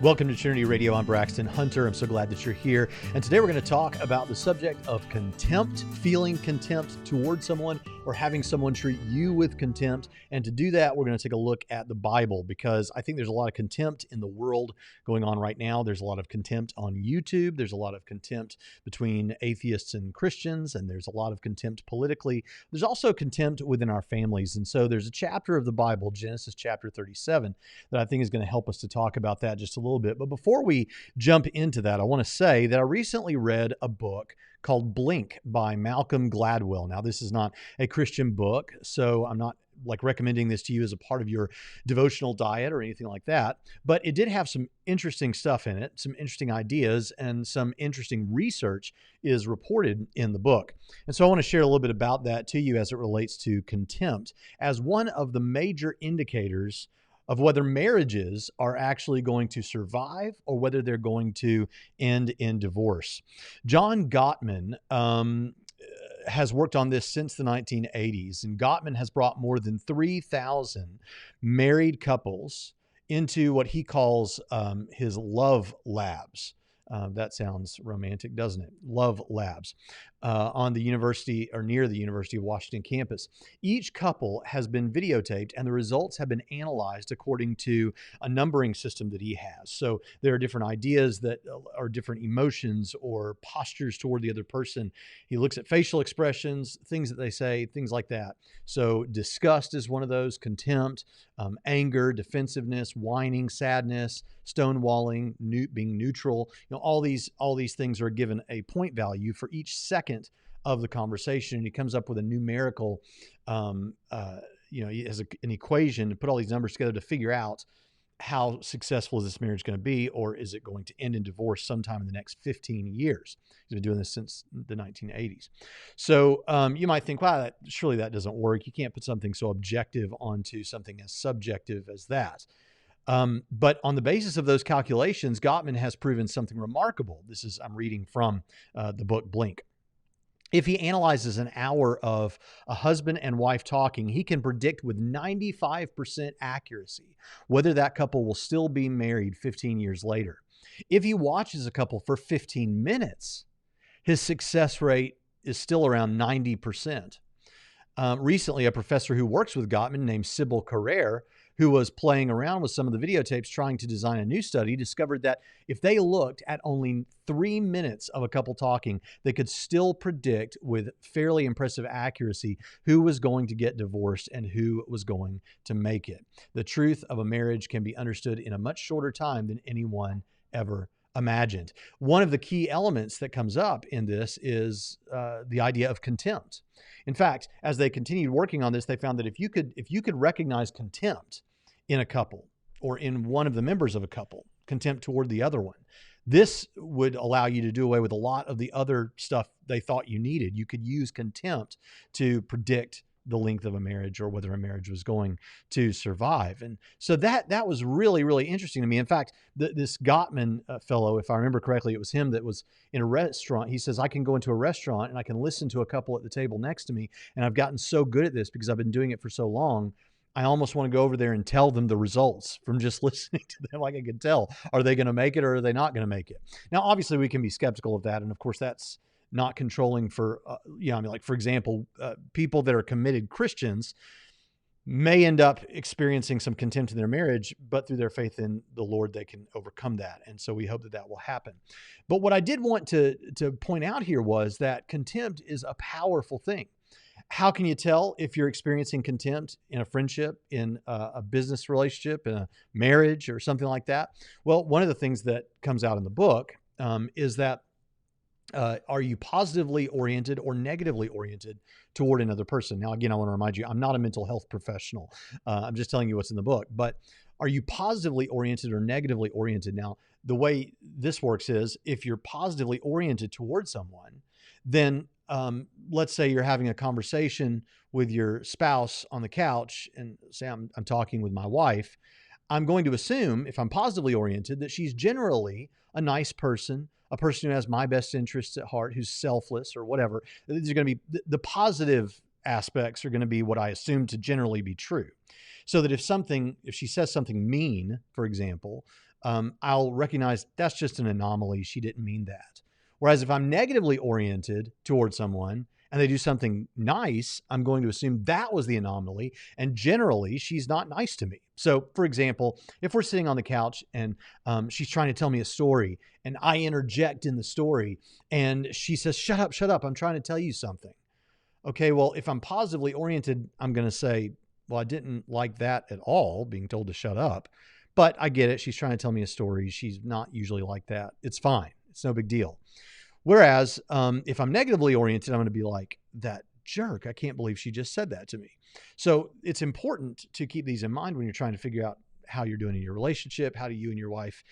Welcome to Trinity Radio. I'm Braxton Hunter. I'm so glad that you're here. And today we're going to talk about the subject of contempt, feeling contempt towards someone or having someone treat you with contempt. And to do that, we're going to take a look at the Bible, because I think there's a lot of contempt in the world going on right now. There's a lot of contempt on YouTube. There's a lot of contempt between atheists and Christians, and there's a lot of contempt politically. There's also contempt within our families. And so there's a chapter of the Bible, Genesis chapter 37, that I think is going to help us to talk about that just a little bit. But before we jump into that, I want to say that I recently read a book called Blink by Malcolm Gladwell. Now, this is not a Christian book, so I'm not recommending this to you as a part of your devotional diet or anything like that, but it did have some interesting stuff in it, some interesting ideas, and some interesting research is reported in the book. And so I want to share a little bit about that to you as it relates to contempt as one of the major indicators of whether marriages are actually going to survive or whether they're going to end in divorce. John Gottman has worked on this since the 1980s, and Gottman has brought more than 3,000 married couples into what he calls his love labs. That sounds romantic, doesn't it? Love labs on the university or near the University of Washington campus. Each couple has been videotaped, and the results have been analyzed according to a numbering system that he has. So there are different ideas that are different emotions or postures toward the other person. He looks at facial expressions, things that they say, things like that. So disgust is one of those, contempt, anger, defensiveness, whining, sadness, stonewalling, being neutral. All these things are given a point value for each second of the conversation, and he comes up with a numerical, he has an equation to put all these numbers together to figure out how successful is this marriage going to be, or is it going to end in divorce sometime in the next 15 years. He's been doing this since the 1980s. So you might think, wow, surely that doesn't work. You can't put something so objective onto something as subjective as that. But on the basis of those calculations, Gottman has proven something remarkable. I'm reading from the book Blink. If he analyzes an hour of a husband and wife talking, he can predict with 95% accuracy whether that couple will still be married 15 years later. If he watches a couple for 15 minutes, his success rate is still around 90%. Recently, a professor who works with Gottman named Sybil Carrere, who was playing around with some of the videotapes trying to design a new study, discovered that if they looked at only 3 minutes of a couple talking, they could still predict with fairly impressive accuracy who was going to get divorced and who was going to make it. The truth of a marriage can be understood in a much shorter time than anyone ever imagined. One of the key elements that comes up in this is the idea of contempt. In fact, as they continued working on this, they found that if you could recognize contempt in a couple or in one of the members of a couple, contempt toward the other one, this would allow you to do away with a lot of the other stuff they thought you needed. You could use contempt to predict the length of a marriage or whether a marriage was going to survive. And so that was really, really interesting to me. In fact, this Gottman fellow, if I remember correctly, it was him that was in a restaurant. He says, I can go into a restaurant and I can listen to a couple at the table next to me. And I've gotten so good at this because I've been doing it for so long. I almost want to go over there and tell them the results from just listening to them. Like I can tell, are they going to make it or are they not going to make it? Now, obviously we can be skeptical of that. And of course that's not controlling for, for example, people that are committed Christians may end up experiencing some contempt in their marriage, but through their faith in the Lord, they can overcome that. And so we hope that will happen. But what I did want to point out here was that contempt is a powerful thing. How can you tell if you're experiencing contempt in a friendship, in a business relationship, in a marriage or something like that? Well, one of the things that comes out in the book is that are you positively oriented or negatively oriented toward another person? Now, again, I want to remind you, I'm not a mental health professional. I'm just telling you what's in the book. But are you positively oriented or negatively oriented? Now, the way this works is if you're positively oriented toward someone, then let's say you're having a conversation with your spouse on the couch and say I'm talking with my wife. I'm going to assume, if I'm positively oriented, that she's generally a nice person, a person who has my best interests at heart, who's selfless or whatever. These are going to be the positive aspects are going to be what I assume to generally be true. So that if she says something mean, for example, I'll recognize that's just an anomaly. She didn't mean that. Whereas if I'm negatively oriented towards someone and they do something nice, I'm going to assume that was the anomaly. And generally, she's not nice to me. So, for example, if we're sitting on the couch and she's trying to tell me a story and I interject in the story and she says, shut up, I'm trying to tell you something. Okay, well, if I'm positively oriented, I'm going to say, well, I didn't like that at all, being told to shut up. But I get it. She's trying to tell me a story. She's not usually like that. It's fine. It's no big deal. Whereas if I'm negatively oriented, I'm going to be like, that jerk, I can't believe she just said that to me. So it's important to keep these in mind when you're trying to figure out how you're doing in your relationship. How do you and your wife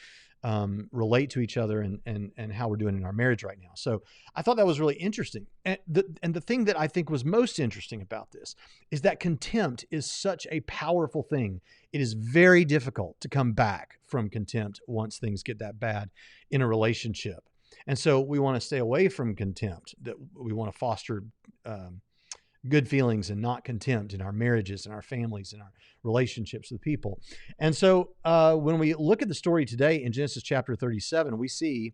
relate to each other and how we're doing in our marriage right now. So I thought that was really interesting. And the thing that I think was most interesting about this is that contempt is such a powerful thing. It is very difficult to come back from contempt once things get that bad in a relationship. And so we want to stay away from contempt. That we want to foster good feelings and not contempt in our marriages and our families and our relationships with people. And so when we look at the story today in Genesis chapter 37, we see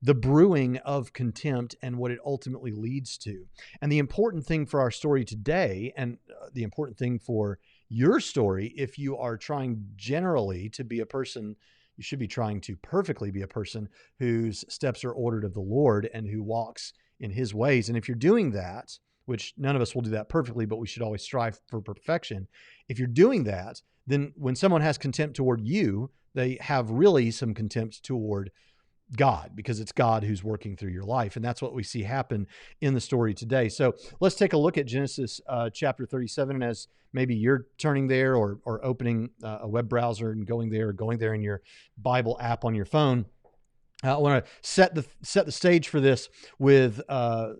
the brewing of contempt and what it ultimately leads to. And the important thing for our story today, and the important thing for your story, if you are trying generally to be a person, you should be trying to perfectly be a person whose steps are ordered of the Lord and who walks in his ways. And if you're doing that, which none of us will do that perfectly, but we should always strive for perfection. If you're doing that, then when someone has contempt toward you, they have really some contempt toward God, because it's God who's working through your life. And that's what we see happen in the story today. So let's take a look at Genesis chapter 37. And as maybe you're turning there or opening a web browser and going there in your Bible app on your phone, I want to set the stage for this with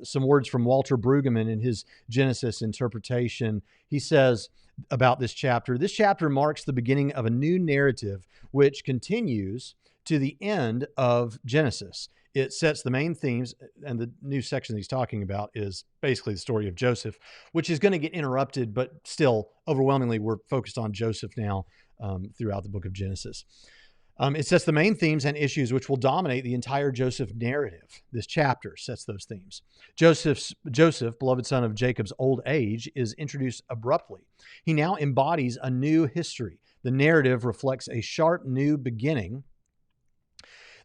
some words from Walter Brueggemann in his Genesis interpretation. He says about this chapter marks the beginning of a new narrative which continues to the end of Genesis. It sets the main themes, and the new section that he's talking about is basically the story of Joseph, which is going to get interrupted, but still overwhelmingly we're focused on Joseph now throughout the book of Genesis. It sets the main themes and issues which will dominate the entire Joseph narrative. This chapter sets those themes. Joseph, beloved son of Jacob's old age, is introduced abruptly. He now embodies a new history. The narrative reflects a sharp new beginning.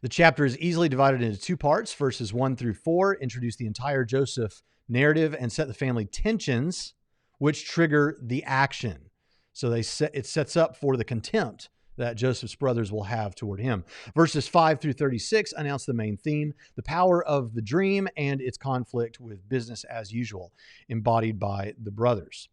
The chapter is easily divided into two parts. Verses 1 through 4 introduce the entire Joseph narrative and set the family tensions which trigger the action. So it sets up for the contempt that Joseph's brothers will have toward him. Verses 5 through 36 announce the main theme, the power of the dream and its conflict with business as usual, embodied by the brothers.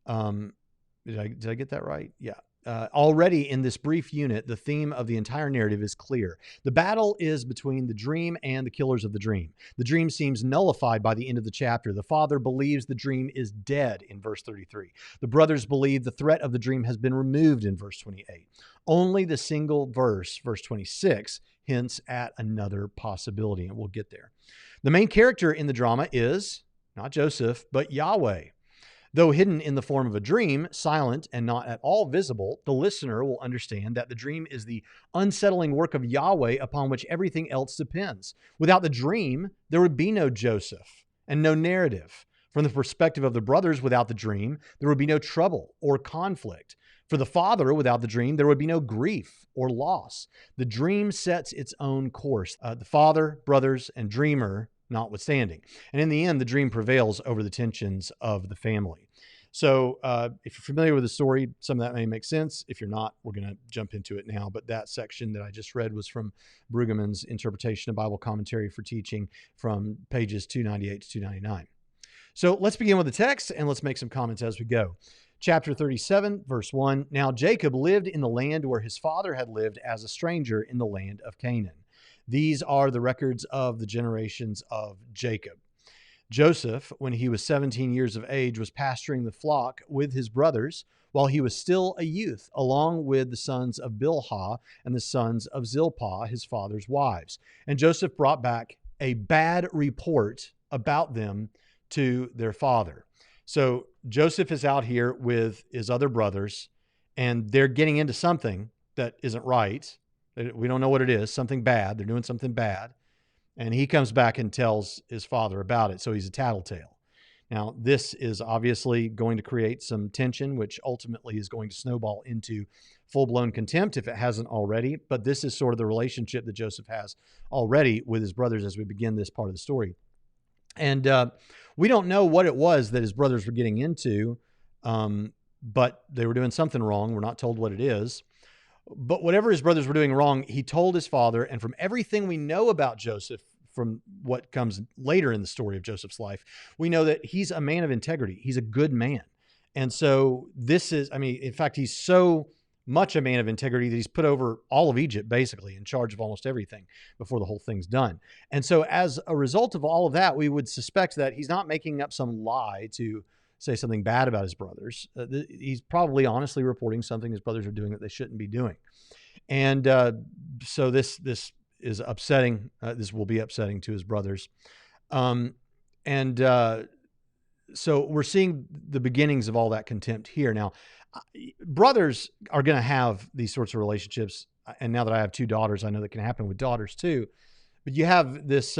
Did I get that right? Yeah. Already in this brief unit, the theme of the entire narrative is clear. The battle is between the dream and the killers of the dream. The dream seems nullified by the end of the chapter. The father believes the dream is dead in verse 33. The brothers believe the threat of the dream has been removed in verse 28. Only the single verse 26, hints at another possibility, and we'll get there. The main character in the drama is not Joseph, but Yahweh. Though hidden in the form of a dream, silent and not at all visible, the listener will understand that the dream is the unsettling work of Yahweh upon which everything else depends. Without the dream, there would be no Joseph and no narrative. From the perspective of the brothers, without the dream, there would be no trouble or conflict. For the father, without the dream, there would be no grief or loss. The dream sets its own course. The father, brothers, and dreamer notwithstanding. And in the end, the dream prevails over the tensions of the family. So if you're familiar with the story, some of that may make sense. If you're not, we're going to jump into it now. But that section that I just read was from Brueggemann's interpretation of Bible commentary for teaching from pages 298 to 299. So let's begin with the text and let's make some comments as we go. Chapter 37, verse 1. Now Jacob lived in the land where his father had lived as a stranger in the land of Canaan. These are the records of the generations of Jacob. Joseph, when he was 17 years of age, was pasturing the flock with his brothers while he was still a youth, along with the sons of Bilhah and the sons of Zilpah, his father's wives. And Joseph brought back a bad report about them to their father. So Joseph is out here with his other brothers, and they're getting into something that isn't right. We don't know what it is, something bad. They're doing something bad. And he comes back and tells his father about it. So he's a tattletale. Now, this is obviously going to create some tension, which ultimately is going to snowball into full-blown contempt if it hasn't already. But this is sort of the relationship that Joseph has already with his brothers as we begin this part of the story. And we don't know what it was that his brothers were getting into, but they were doing something wrong. We're not told what it is. But whatever his brothers were doing wrong, he told his father. And from everything we know about Joseph, from what comes later in the story of Joseph's life, we know that he's a man of integrity. He's a good man. And so this is, I mean, in fact, he's so much a man of integrity that he's put over all of Egypt, basically, in charge of almost everything before the whole thing's done. And so as a result of all of that, we would suspect that he's not making up some lie to say something bad about his brothers. He's probably honestly reporting something his brothers are doing that they shouldn't be doing. And so this is upsetting. This will be upsetting to his brothers. So we're seeing the beginnings of all that contempt here. Now, brothers are going to have these sorts of relationships. And now that I have two daughters, I know that can happen with daughters too. But you have this,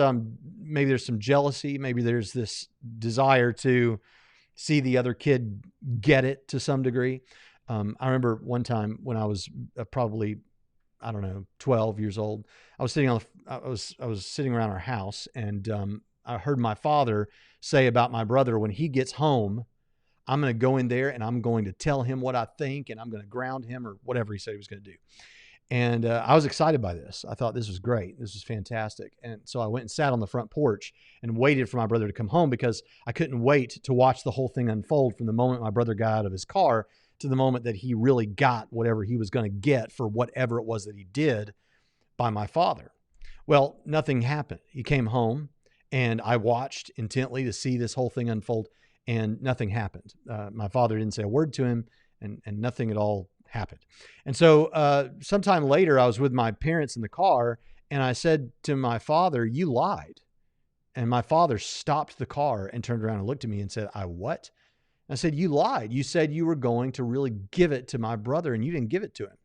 maybe there's some jealousy. Maybe there's this desire to see the other kid get it to some degree. I remember one time when I was probably, 12 years old, I was sitting around our house, and I heard my father say about my brother, when he gets home, I'm going to go in there and I'm going to tell him what I think, and I'm going to ground him, or whatever he said he was going to do. And I was excited by this. I thought this was great. This was fantastic. And so I went and sat on the front porch and waited for my brother to come home, because I couldn't wait to watch the whole thing unfold from the moment my brother got out of his car to the moment that he really got whatever he was going to get for whatever it was that he did by my father. Well, nothing happened. He came home, and I watched intently to see this whole thing unfold, and nothing happened. My father didn't say a word to him, and nothing at all happened. And so sometime later, I was with my parents in the car, and I said to my father, "You lied." And my father stopped the car and turned around and looked at me and said, "I what?" I said, "You lied. You said you were going to really give it to my brother, and you didn't give it to him."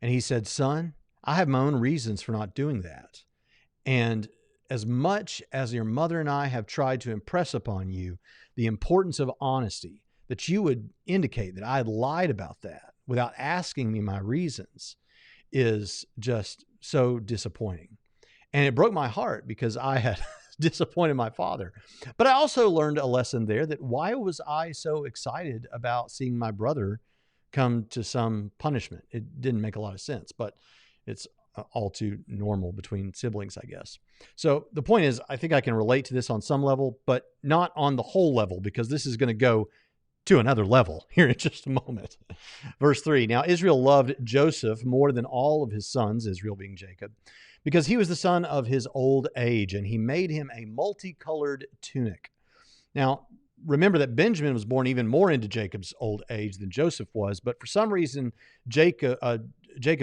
And he said, "Son, I have my own reasons for not doing that. And as much as your mother and I have tried to impress upon you the importance of honesty, that you would indicate that I had lied about that without asking me my reasons, is just so disappointing." And it broke my heart, because I had disappointed my father. But I also learned a lesson there, that why was I so excited about seeing my brother come to some punishment? It didn't make a lot of sense, but it's all too normal between siblings, I guess. So the point is, I think I can relate to this on some level, but not on the whole level, because this is going to go to another level here in just a moment. Verse 3, "Now Israel loved Joseph more than all of his sons," Israel being Jacob, "because he was the son of his old age, and he made him a multicolored tunic." Now, remember that Benjamin was born even more into Jacob's old age than Joseph was, but for some reason, Jacob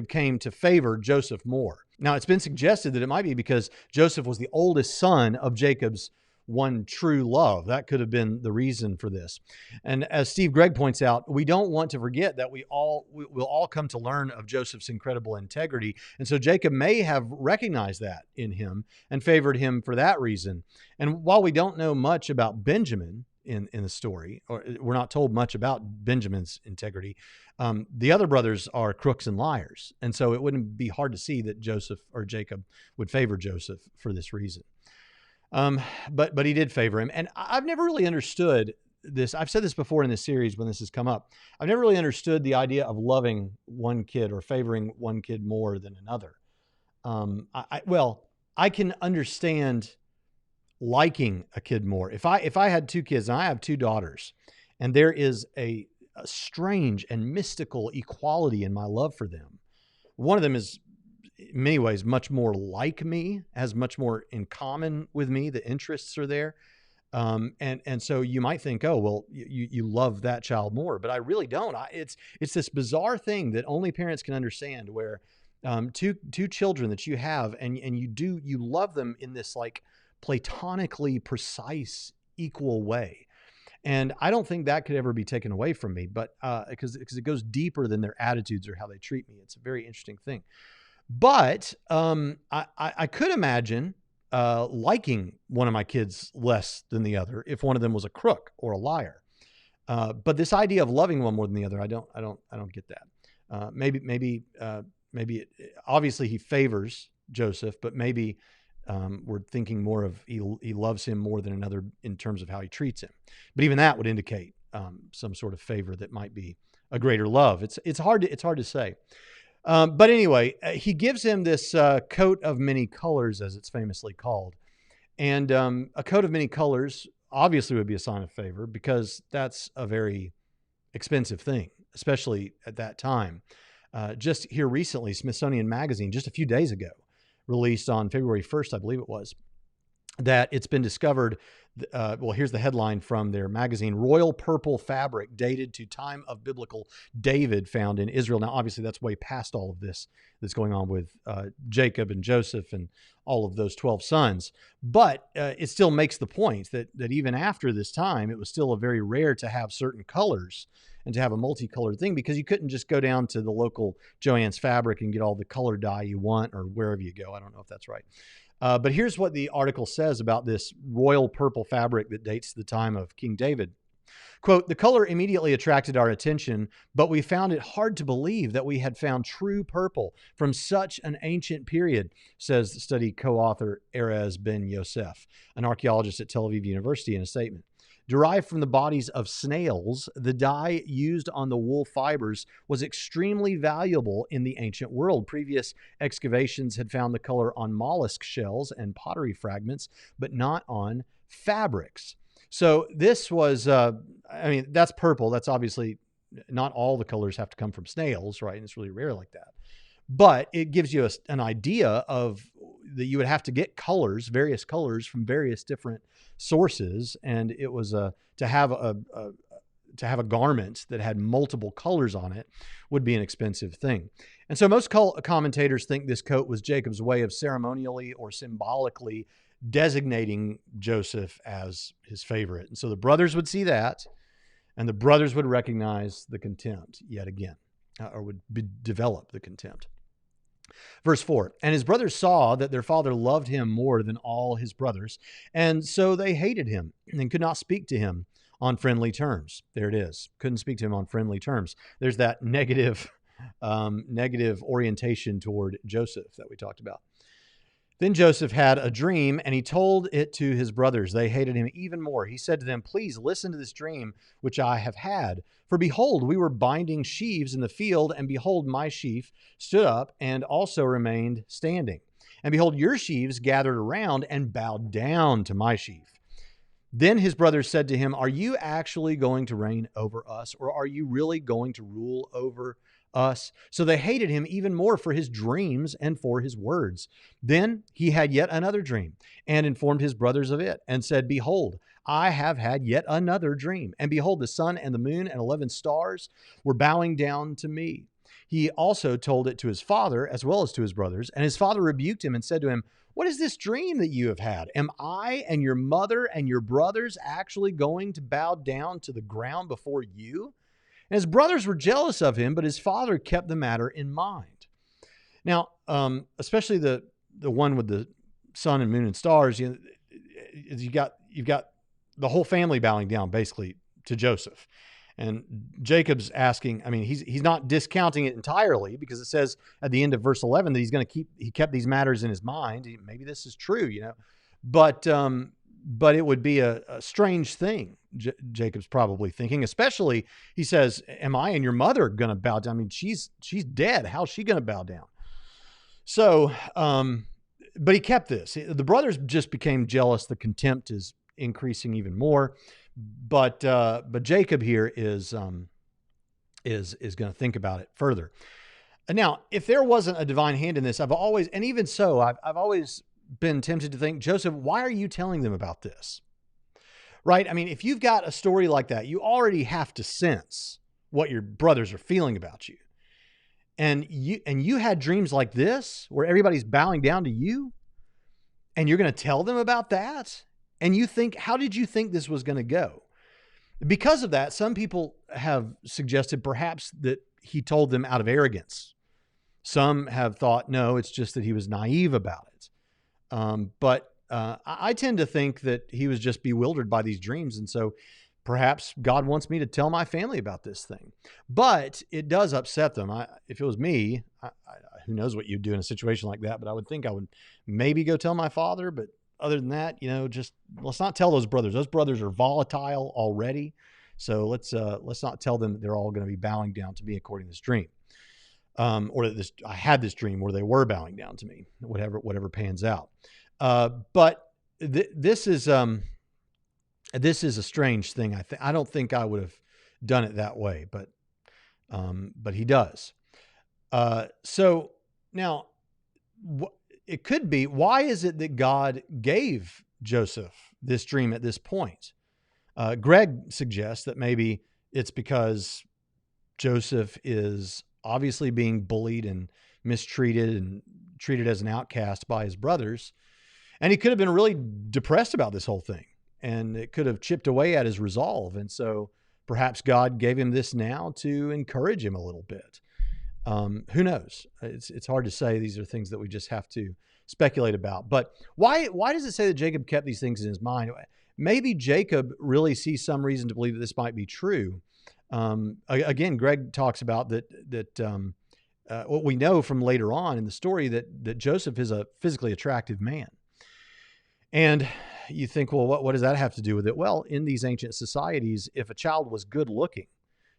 came to favor Joseph more. Now, it's been suggested that it might be because Joseph was the oldest son of Jacob's one true love. That could have been the reason for this. And as Steve Gregg points out, we don't want to forget that we'll all come to learn of Joseph's incredible integrity. And so Jacob may have recognized that in him and favored him for that reason. And while we don't know much about Benjamin in the story, or we're not told much about Benjamin's integrity, the other brothers are crooks and liars. And so it wouldn't be hard to see that Joseph or Jacob would favor Joseph for this reason. But he did favor him. And I've never really understood this. I've said this before in this series when this has come up. I've never really understood the idea of loving one kid or favoring one kid more than another. I can understand liking a kid more. If I had two kids, and I have two daughters, and there is a strange and mystical equality in my love for them. One of them is, in many ways, much more like me, has much more in common with me. The interests are there. And so you might think, oh, well, you love that child more, but I really don't. It's this bizarre thing that only parents can understand, where two children that you have, and you love them in this like platonically precise, equal way. And I don't think that could ever be taken away from me, but because it goes deeper than their attitudes or how they treat me. It's a very interesting thing. But I could imagine liking one of my kids less than the other if one of them was a crook or a liar. But this idea of loving one more than the other, I don't get that. Maybe obviously he favors Joseph, but maybe we're thinking more of he loves him more than another in terms of how he treats him. But even that would indicate some sort of favor that might be a greater love. It's hard to say. But anyway, he gives him this coat of many colors, as it's famously called. And a coat of many colors obviously would be a sign of favor because that's a very expensive thing, especially at that time. Just here recently, Smithsonian Magazine, just a few days ago, released on February 1st, I believe it was, that it's been discovered. Well, here's the headline from their magazine: royal purple fabric dated to time of biblical David found in Israel. Now, obviously, that's way past all of this that's going on with Jacob and Joseph and all of those 12 sons. But it still makes the point that even after this time, it was still very rare to have certain colors and to have a multicolored thing, because you couldn't just go down to the local Joann's Fabric and get all the color dye you want, or wherever you go. I don't know if that's right. But here's what the article says about this royal purple fabric that dates to the time of King David. Quote, "The color immediately attracted our attention, but we found it hard to believe that we had found true purple from such an ancient period," says the study co-author Erez Ben Yosef, an archaeologist at Tel Aviv University, in a statement. Derived from the bodies of snails, the dye used on the wool fibers was extremely valuable in the ancient world. Previous excavations had found the color on mollusk shells and pottery fragments, but not on fabrics. So this was, that's purple. That's obviously not all the colors have to come from snails, right? And it's really rare like that. But it gives you an idea of that you would have to get colors, various colors from various different sources. And it was to have a garment that had multiple colors on it would be an expensive thing. And so most commentators think this coat was Jacob's way of ceremonially or symbolically designating Joseph as his favorite. And so the brothers would see that, and the brothers would recognize the contempt yet again, or would develop the contempt. Verse 4, "And his brothers saw that their father loved him more than all his brothers, and so they hated him and could not speak to him on friendly terms." There it is. Couldn't speak to him on friendly terms. There's that negative orientation toward Joseph that we talked about. "Then Joseph had a dream, and he told it to his brothers. They hated him even more. He said to them, 'Please listen to this dream which I have had. For behold, we were binding sheaves in the field, and behold, my sheaf stood up and also remained standing. And behold, your sheaves gathered around and bowed down to my sheaf.' Then his brothers said to him, 'Are you actually going to reign over us, or are you really going to rule over us?' So they hated him even more for his dreams and for his words. Then he had yet another dream and informed his brothers of it and said, 'Behold, I have had yet another dream. And behold, the sun and the moon and 11 stars were bowing down to me.' He also told it to his father as well as to his brothers. And his father rebuked him and said to him, 'What is this dream that you have had? Am I and your mother and your brothers actually going to bow down to the ground before you?' And his brothers were jealous of him, but his father kept the matter in mind." Now, especially the one with the sun and moon and stars, you've got the whole family bowing down basically to Joseph. And Jacob's asking, he's not discounting it entirely, because it says at the end of verse 11 that he kept these matters in his mind. Maybe this is true, but it would be a strange thing, Jacob's probably thinking, especially he says, "Am I and your mother going to bow down?" She's dead. How's she going to bow down? So, but he kept this. The brothers just became jealous. The contempt is increasing even more. But Jacob here is going to think about it further. And now, if there wasn't a divine hand in this, I've always been tempted to think, Joseph, why are you telling them about this? Right? If you've got a story like that, you already have to sense what your brothers are feeling about you. And you had dreams like this where everybody's bowing down to you, and you're going to tell them about that? And you think, how did you think this was going to go? Because of that, some people have suggested perhaps that he told them out of arrogance, Some have thought, no, it's just that he was naive about it. But I tend to think that he was just bewildered by these dreams. And so perhaps God wants me to tell my family about this thing. But it does upset them. If it was me, who knows what you'd do in a situation like that, but I would think I would maybe go tell my father. But other than that, just let's not tell those brothers. Those brothers are volatile already. So let's not tell them that they're all going to be bowing down to me according to this dream. Or that I had this dream where they were bowing down to me, whatever pans out. But this is a strange thing. I don't think I would have done it that way, but he does. So now it could be, why is it that God gave Joseph this dream at this point? Gregg suggests that maybe it's because Joseph is obviously being bullied and mistreated and treated as an outcast by his brothers. And he could have been really depressed about this whole thing, and it could have chipped away at his resolve. And so perhaps God gave him this now to encourage him a little bit. Who knows? It's hard to say. These are things that we just have to speculate about. But why does it say that Jacob kept these things in his mind? Maybe Jacob really sees some reason to believe that this might be true. Again, Gregg talks about that what we know from later on in the story, that Joseph is a physically attractive man. And you think, well, what does that have to do with it? Well, in these ancient societies, if a child was good looking,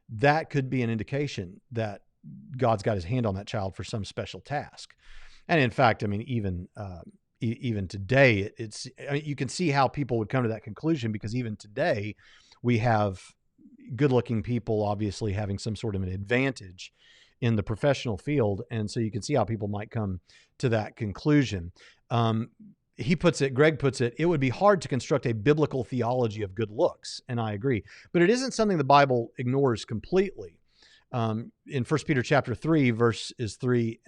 that could be an indication that God's got his hand on that child for some special task. And in fact, I mean, even today, you can see how people would come to that conclusion, because even today we have good looking people obviously having some sort of an advantage in the professional field. And so you can see how people might come to that conclusion. Gregg puts it, it would be hard to construct a biblical theology of good looks. And I agree, but it isn't something the Bible ignores completely. In 1 Peter chapter 3, verses 3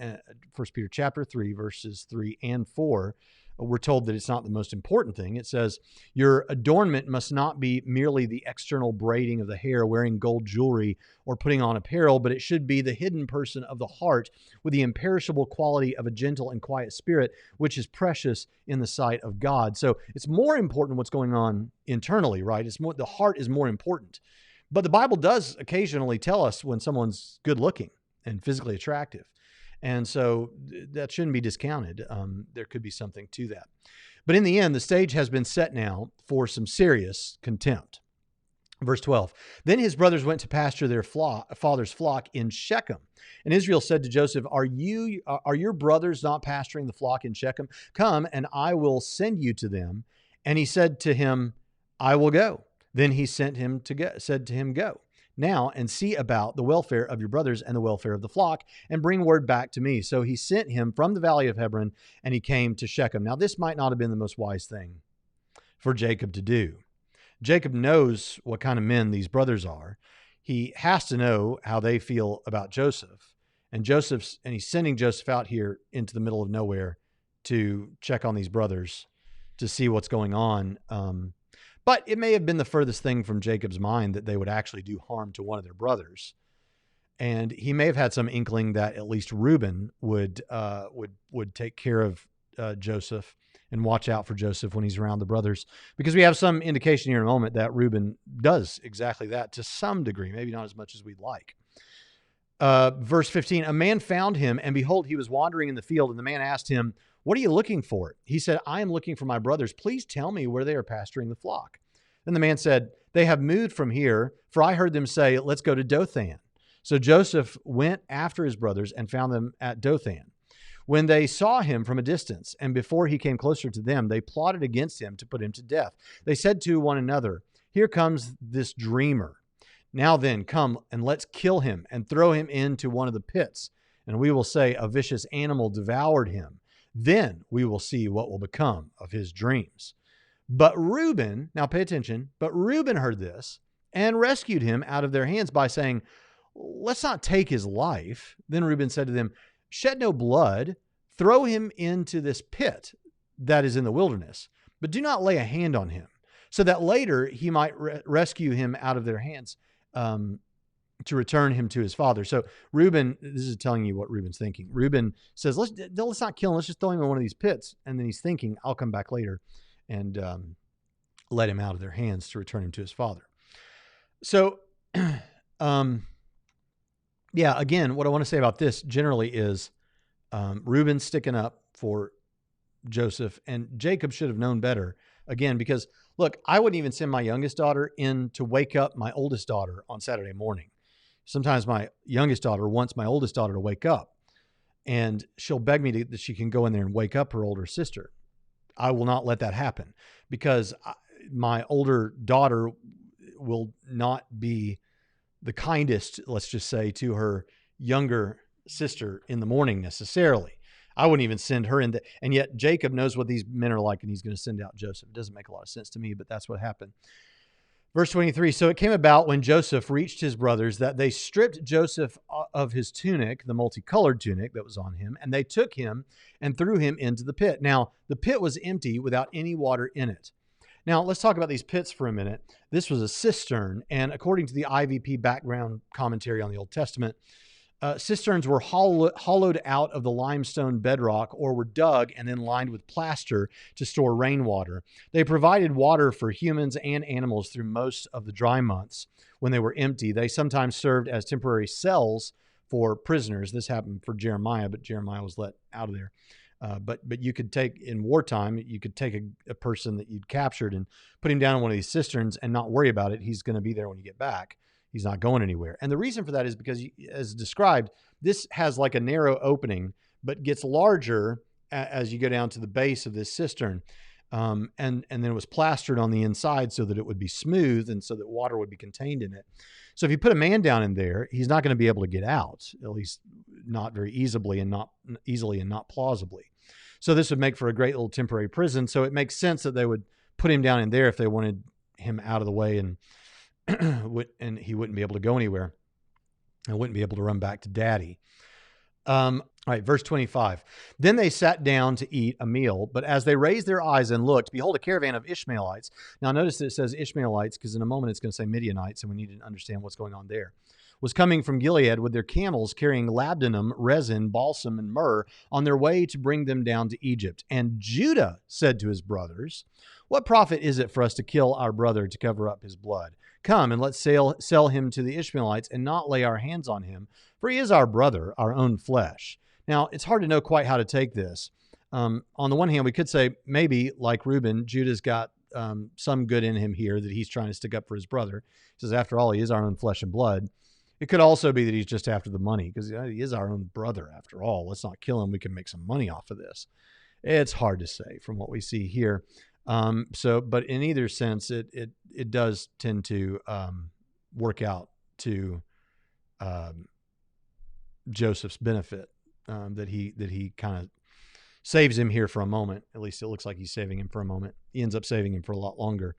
and 4, we're told that it's not the most important thing. It says, your adornment must not be merely the external braiding of the hair, wearing gold jewelry, or putting on apparel, but it should be the hidden person of the heart with the imperishable quality of a gentle and quiet spirit, which is precious in the sight of God. So it's more important what's going on internally, right? The heart is more important. But the Bible does occasionally tell us when someone's good looking and physically attractive. And so that shouldn't be discounted. There could be something to that. But in the end, the stage has been set now for some serious contempt. Verse 12, then his brothers went to pasture their father's flock in Shechem. And Israel said to Joseph, are your brothers not pasturing the flock in Shechem? Come, and I will send you to them. And he said to him, I will go. Then he said to him, go now and see about the welfare of your brothers and the welfare of the flock, and bring word back to me. So he sent him from the valley of Hebron, and he came to Shechem. Now this might not have been the most wise thing for Jacob to do. Jacob knows what kind of men these brothers are. He has to know how they feel about Joseph. And he's sending Joseph out here into the middle of nowhere to check on these brothers, to see what's going on. But it may have been the furthest thing from Jacob's mind that they would actually do harm to one of their brothers. And he may have had some inkling that at least Reuben would take care of Joseph and watch out for Joseph when he's around the brothers, because we have some indication here in a moment that Reuben does exactly that to some degree, maybe not as much as we'd like. Verse 15, a man found him, and behold, he was wandering in the field, and the man asked him, what are you looking for? He said, I am looking for my brothers. Please tell me where they are pasturing the flock. Then the man said, they have moved from here, for I heard them say, let's go to Dothan. So Joseph went after his brothers and found them at Dothan. When they saw him from a distance, and before he came closer to them, they plotted against him to put him to death. They said to one another, here comes this dreamer. Now then, come and let's kill him and throw him into one of the pits. And we will say a vicious animal devoured him. Then we will see what will become of his dreams. But Reuben, now pay attention, but Reuben heard this and rescued him out of their hands by saying, let's not take his life. Then Reuben said to them, shed no blood, throw him into this pit that is in the wilderness, but do not lay a hand on him, so that later he might rescue him out of their hands. to return him to his father. So Reuben, this is telling you what Reuben's thinking. Reuben says, let's not kill him. Let's just throw him in one of these pits. And then he's thinking, I'll come back later and let him out of their hands to return him to his father. So, yeah, again, what I want to say about this generally is Reuben's sticking up for Joseph, and Jacob should have known better. Again, because look, I wouldn't even send my youngest daughter in to wake up my oldest daughter on Saturday morning. Sometimes my youngest daughter wants my oldest daughter to wake up, and she'll beg me that she can go in there and wake up her older sister. I will not let that happen, because my older daughter will not be the kindest, let's just say, to her younger sister in the morning necessarily. I wouldn't even send her in. And yet Jacob knows what these men are like, and he's going to send out Joseph. It doesn't make a lot of sense to me, but that's what happened. Verse 23, so it came about when Joseph reached his brothers that they stripped Joseph of his tunic, the multicolored tunic that was on him, and they took him and threw him into the pit. Now, the pit was empty without any water in it. Now, let's talk about these pits for a minute. This was a cistern, and according to the IVP background commentary on the Old Testament, cisterns were hollowed out of the limestone bedrock or were dug and then lined with plaster to store rainwater. They provided water for humans and animals through most of the dry months. When they were empty, they sometimes served as temporary cells for prisoners. This happened for Jeremiah, but Jeremiah was let out of there. But you could take, in wartime, you could take a person that you'd captured and put him down in one of these cisterns and not worry about it. He's going to be there when you get back. He's not going anywhere. And the reason for that is because, as described, this has like a narrow opening, but gets larger as you go down to the base of this cistern. And then it was plastered on the inside so that it would be smooth and so that water would be contained in it. So if you put a man down in there, he's not going to be able to get out, at least not very easily and not plausibly. So this would make for a great little temporary prison. So it makes sense that they would put him down in there if they wanted him out of the way, and he wouldn't be able to go anywhere and wouldn't be able to run back to daddy. All right, verse 25. Then they sat down to eat a meal, but as they raised their eyes and looked, behold, a caravan of Ishmaelites. Now notice that it says Ishmaelites because in a moment it's going to say Midianites, and we need to understand what's going on there. Was coming from Gilead with their camels carrying labdanum, resin, balsam, and myrrh on their way to bring them down to Egypt. And Judah said to his brothers, what profit is it for us to kill our brother to cover up his blood? Come and let's sell him to the Ishmaelites and not lay our hands on him, for he is our brother, our own flesh. Now, it's hard to know quite how to take this. On the one hand, we could say maybe, like Reuben, Judah's got some good in him here that he's trying to stick up for his brother. He says, after all, he is our own flesh and blood. It could also be that he's just after the money because he is our own brother after all. Let's not kill him. We can make some money off of this. It's hard to say from what we see here. But in either sense, it does tend to work out to Joseph's benefit, that he kind of saves him here for a moment. At least it looks like he's saving him for a moment. He ends up saving him for a lot longer.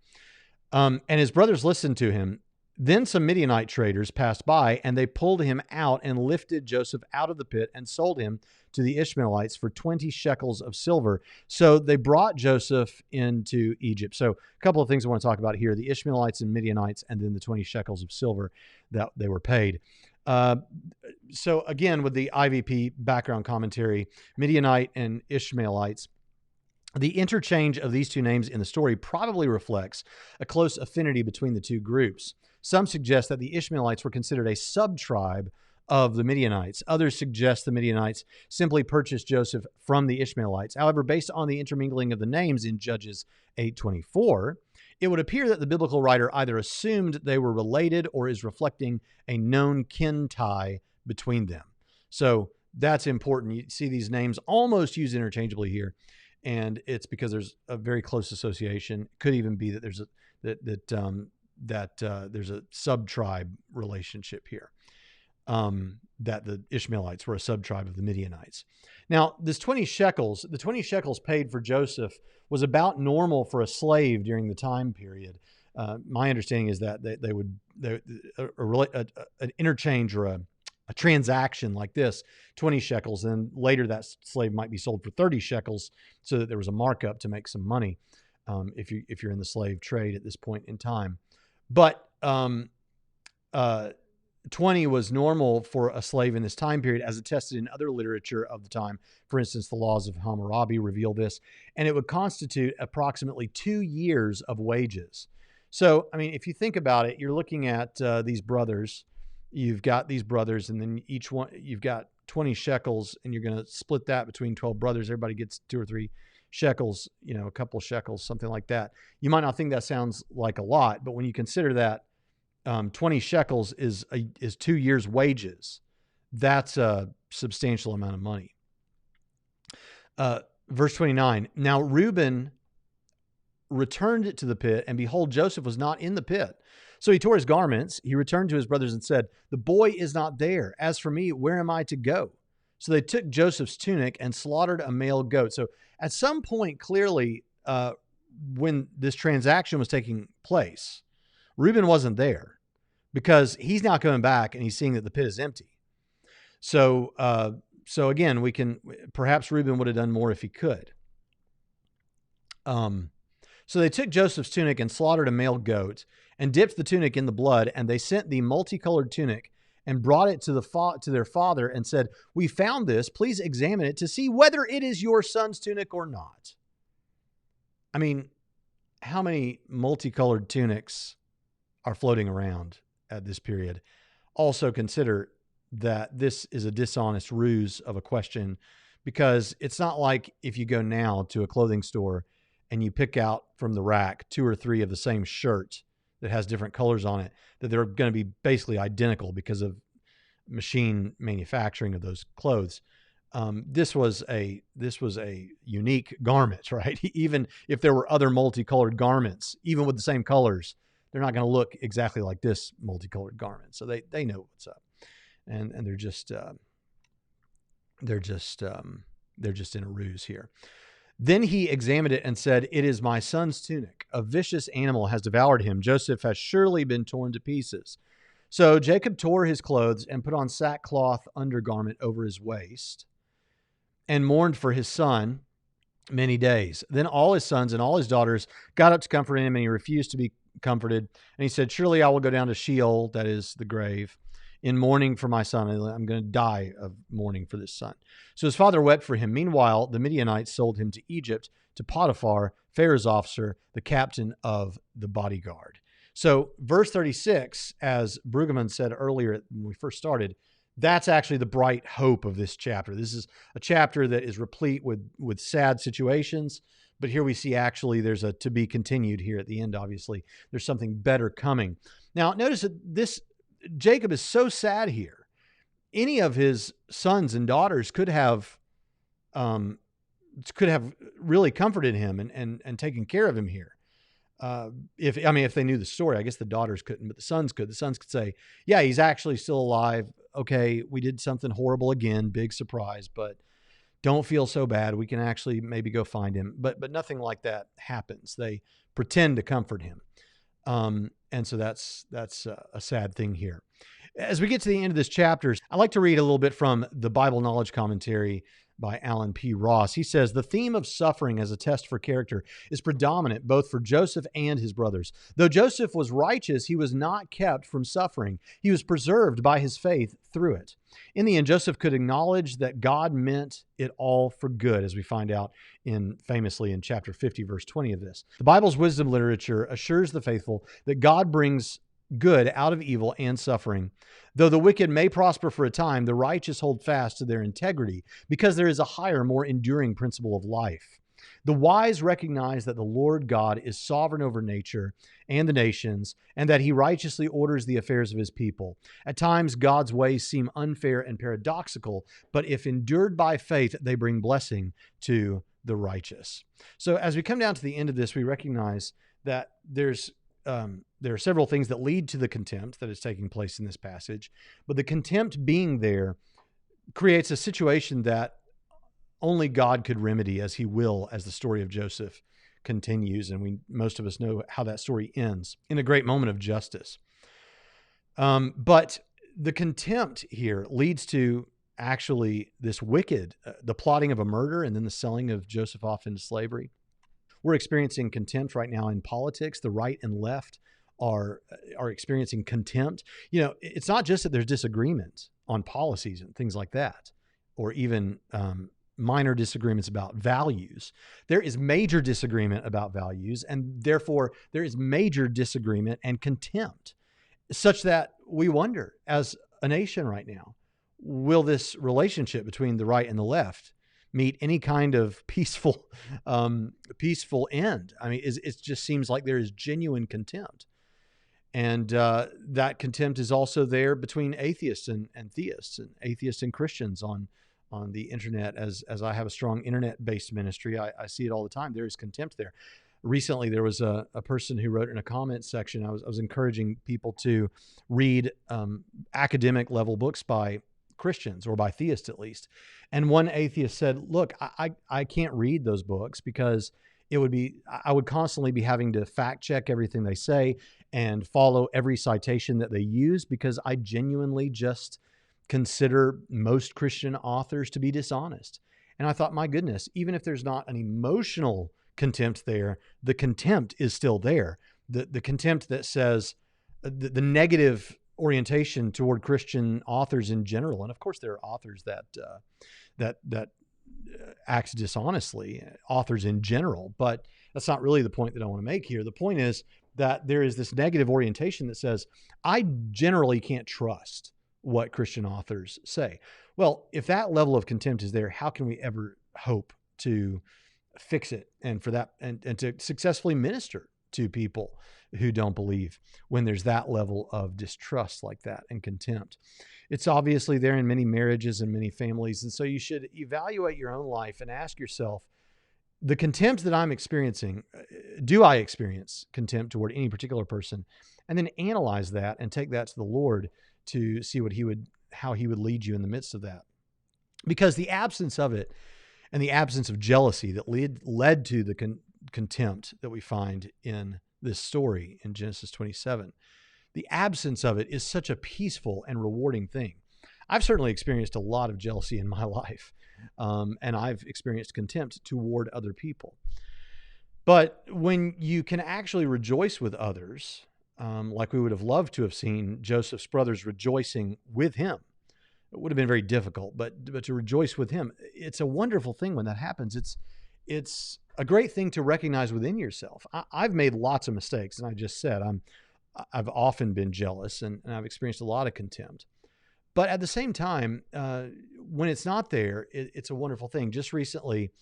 And his brothers listened to him. Then some Midianite traders passed by, and they pulled him out and lifted Joseph out of the pit and sold him to the Ishmaelites for 20 shekels of silver. So they brought Joseph into Egypt. So a couple of things I want to talk about here, the Ishmaelites and Midianites, and then the 20 shekels of silver that they were paid. So again, with the IVP background commentary, Midianite and Ishmaelites, the interchange of these two names in the story probably reflects a close affinity between the two groups. Some suggest that the Ishmaelites were considered a sub-tribe of the Midianites. Others suggest the Midianites simply purchased Joseph from the Ishmaelites. However, based on the intermingling of the names in Judges 8:24, it would appear that the biblical writer either assumed they were related or is reflecting a known kin tie between them. So that's important. You see these names almost used interchangeably here, and it's because there's a very close association. It could even be that there's there's a sub-tribe relationship here, that the Ishmaelites were a sub-tribe of the Midianites. Now, the 20 shekels paid for Joseph was about normal for a slave during the time period. My understanding is that an interchange or a transaction like this, 20 shekels, and later that slave might be sold for 30 shekels so that there was a markup to make some money if you're in the slave trade at this point in time. But 20 was normal for a slave in this time period, as attested in other literature of the time. For instance, the laws of Hammurabi reveal this, and it would constitute approximately 2 years of wages. So, I mean, if you think about it, you're looking at these brothers. You've got these brothers, and then each one, you've got 20 shekels, and you're going to split that between 12 brothers. Everybody gets 2 or 3 shekels, a couple shekels, something like that. You might not think that sounds like a lot, but when you consider that 20 shekels is 2 years' wages, that's a substantial amount of money. Verse 29, now Reuben returned to the pit, and behold, Joseph was not in the pit. So he tore his garments. He returned to his brothers and said, the boy is not there. As for me, where am I to go? So they took Joseph's tunic and slaughtered a male goat. So at some point, clearly, when this transaction was taking place, Reuben wasn't there, because he's now coming back and he's seeing that the pit is empty. So again, perhaps Reuben would have done more if he could. So they took Joseph's tunic and slaughtered a male goat and dipped the tunic in the blood, and they sent the multicolored tunic and brought it to their father and said, we found this. Please examine it to see whether it is your son's tunic or not. I mean, how many multicolored tunics are floating around at this period? Also consider that this is a dishonest ruse of a question, because it's not like if you go now to a clothing store and you pick out from the rack 2 or 3 of the same shirt that has different colors on it, that they're going to be basically identical because of machine manufacturing of those clothes. This was a unique garment, right? Even if there were other multicolored garments, even with the same colors, they're not going to look exactly like this multicolored garment. So they know what's up, and they're just in a ruse here. Then he examined it and said, it is my son's tunic. A vicious animal has devoured him. Joseph has surely been torn to pieces. So Jacob tore his clothes and put on sackcloth undergarment over his waist and mourned for his son many days. Then all his sons and all his daughters got up to comfort him, and he refused to be comforted. And he said, surely I will go down to Sheol, that is the grave, in mourning for my son. I'm going to die of mourning for this son. So his father wept for him. Meanwhile, the Midianites sold him to Egypt, to Potiphar, Pharaoh's officer, the captain of the bodyguard. So verse 36, as Brueggemann said earlier when we first started, that's actually the bright hope of this chapter. This is a chapter that is replete with sad situations, but here we see actually there's a to be continued here at the end. Obviously, there's something better coming. Now, notice that Jacob is so sad here. Any of his sons and daughters could have really comforted him and taken care of him here. If they knew the story. I guess the daughters couldn't, but the sons could. The sons could say, yeah, he's actually still alive. Okay, we did something horrible again, big surprise, but don't feel so bad. We can actually maybe go find him. But nothing like that happens. They pretend to comfort him. And so that's a sad thing here. As we get to the end of this chapter, I'd like to read a little bit from the Bible Knowledge Commentary by Alan P. Ross. He says, the theme of suffering as a test for character is predominant both for Joseph and his brothers. Though Joseph was righteous, he was not kept from suffering. He was preserved by his faith through it. In the end, Joseph could acknowledge that God meant it all for good, as we find out famously in chapter 50, verse 20 of this. The Bible's wisdom literature assures the faithful that God brings good out of evil and suffering. Though the wicked may prosper for a time, the righteous hold fast to their integrity because there is a higher, more enduring principle of life. The wise recognize that the Lord God is sovereign over nature and the nations, and that he righteously orders the affairs of his people. At times, God's ways seem unfair and paradoxical, but if endured by faith, they bring blessing to the righteous. So as we come down to the end of this, we recognize that there are several things that lead to the contempt that is taking place in this passage, but the contempt being there creates a situation that only God could remedy, as he will, as the story of Joseph continues. And most of us know how that story ends in a great moment of justice. But the contempt here leads to actually this wicked, the plotting of a murder and then the selling of Joseph off into slavery. We're experiencing contempt right now in politics. The right and left are experiencing contempt. It's not just that there's disagreement on policies and things like that, or even minor disagreements about values. There is major disagreement about values, and therefore there is major disagreement and contempt, such that we wonder, as a nation right now, will this relationship between the right and the left meet any kind of peaceful end? I mean, it just seems like there is genuine contempt. And that contempt is also there between atheists and theists, and atheists and Christians on the internet. As I have a strong internet-based ministry, I see it all the time. There is contempt there. Recently, there was a person who wrote in a comment section. I was encouraging people to read academic level books by Christians, or by theists at least. And one atheist said, look, I can't read those books because I would constantly be having to fact check everything they say and follow every citation that they use, because I genuinely just consider most Christian authors to be dishonest. And I thought, my goodness, even if there's not an emotional contempt there, the contempt is still there. The contempt that says the negative orientation toward Christian authors in general. And of course, there are authors that act dishonestly, authors in general, but that's not really the point that I want to make here. The point is that there is this negative orientation that says, I generally can't trust what Christian authors say. Well, if that level of contempt is there, how can we ever hope to fix it and for that and to successfully minister to people who don't believe when there's that level of distrust like that and contempt? It's obviously there in many marriages and many families. And so you should evaluate your own life and ask yourself, the contempt that I'm experiencing, do I experience contempt toward any particular person? And then analyze that and take that to the Lord to see how he would lead you in the midst of that. Because the absence of it, and the absence of jealousy that led to the contempt that we find in this story in Genesis 27, the absence of it is such a peaceful and rewarding thing. I've certainly experienced a lot of jealousy in my life, and I've experienced contempt toward other people. But when you can actually rejoice with others, like we would have loved to have seen Joseph's brothers rejoicing with him, it would have been very difficult, but to rejoice with him, it's a wonderful thing when that happens. It's a great thing to recognize within yourself. I've made lots of mistakes, and I just said I've often been jealous, and I've experienced a lot of contempt. But at the same time, when it's not there, it's a wonderful thing. Just recently,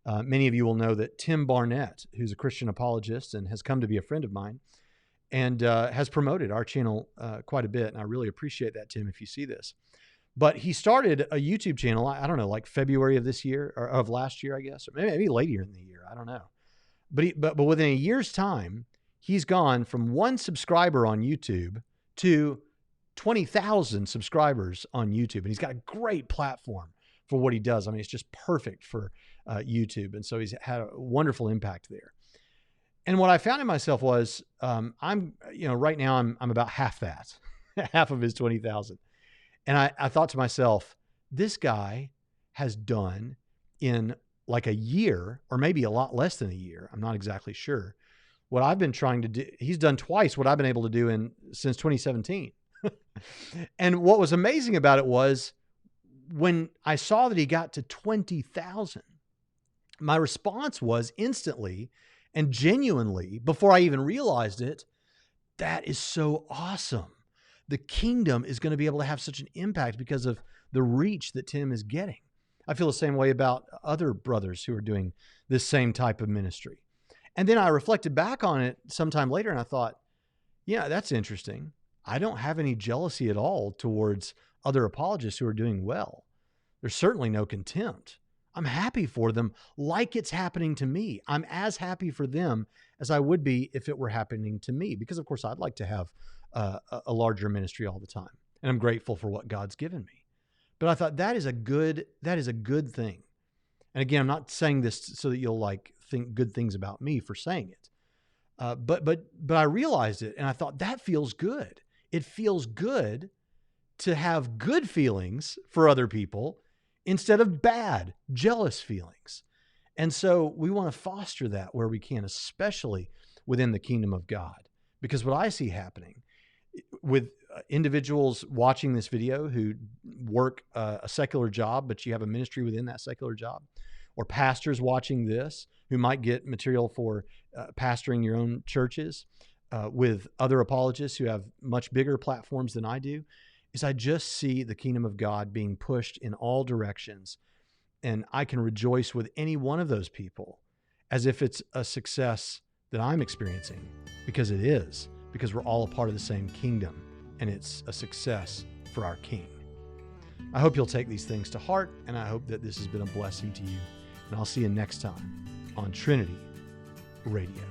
many of you will know that Tim Barnett, who's a Christian apologist and has come to be a friend of mine, and has promoted our channel quite a bit, and I really appreciate that, Tim, if you see this. But he started a YouTube channel, I don't know, like February of this year, or of last year, I guess, or maybe later in the year, I don't know. But within a year's time, he's gone from 1 subscriber on YouTube to 20,000 subscribers on YouTube. And he's got a great platform for what he does. I mean, it's just perfect for YouTube. And so he's had a wonderful impact there. And what I found in myself was, right now I'm about half that, half of his 20,000. And I thought to myself, this guy has done in like a year, or maybe a lot less than a year, I'm not exactly sure, what I've been trying to do. He's done twice what I've been able to do since 2017. And what was amazing about it was when I saw that he got to 20,000, my response was instantly and genuinely, before I even realized it, that is so awesome. The kingdom is going to be able to have such an impact because of the reach that Tim is getting. I feel the same way about other brothers who are doing this same type of ministry. And then I reflected back on it sometime later, and I thought, yeah, that's interesting. I don't have any jealousy at all towards other apologists who are doing well. There's certainly no contempt. I'm happy for them like it's happening to me. I'm as happy for them as I would be if it were happening to me, because of course I'd like to have a larger ministry all the time. And I'm grateful for what God's given me. But I thought that is a good thing. And again, I'm not saying this so that you'll think good things about me for saying it. But I realized it, and I thought that feels good. It feels good to have good feelings for other people instead of bad, jealous feelings. And so we want to foster that where we can, especially within the kingdom of God, Because what I see happening with individuals watching this video who work a secular job, but you have a ministry within that secular job, or pastors watching this who might get material for pastoring your own churches, with other apologists who have much bigger platforms than I do, is I just see the kingdom of God being pushed in all directions. And I can rejoice with any one of those people as if it's a success that I'm experiencing, because it is, because we're all a part of the same kingdom, and it's a success for our King. I hope you'll take these things to heart, and I hope that this has been a blessing to you. And I'll see you next time on Trinity Radio.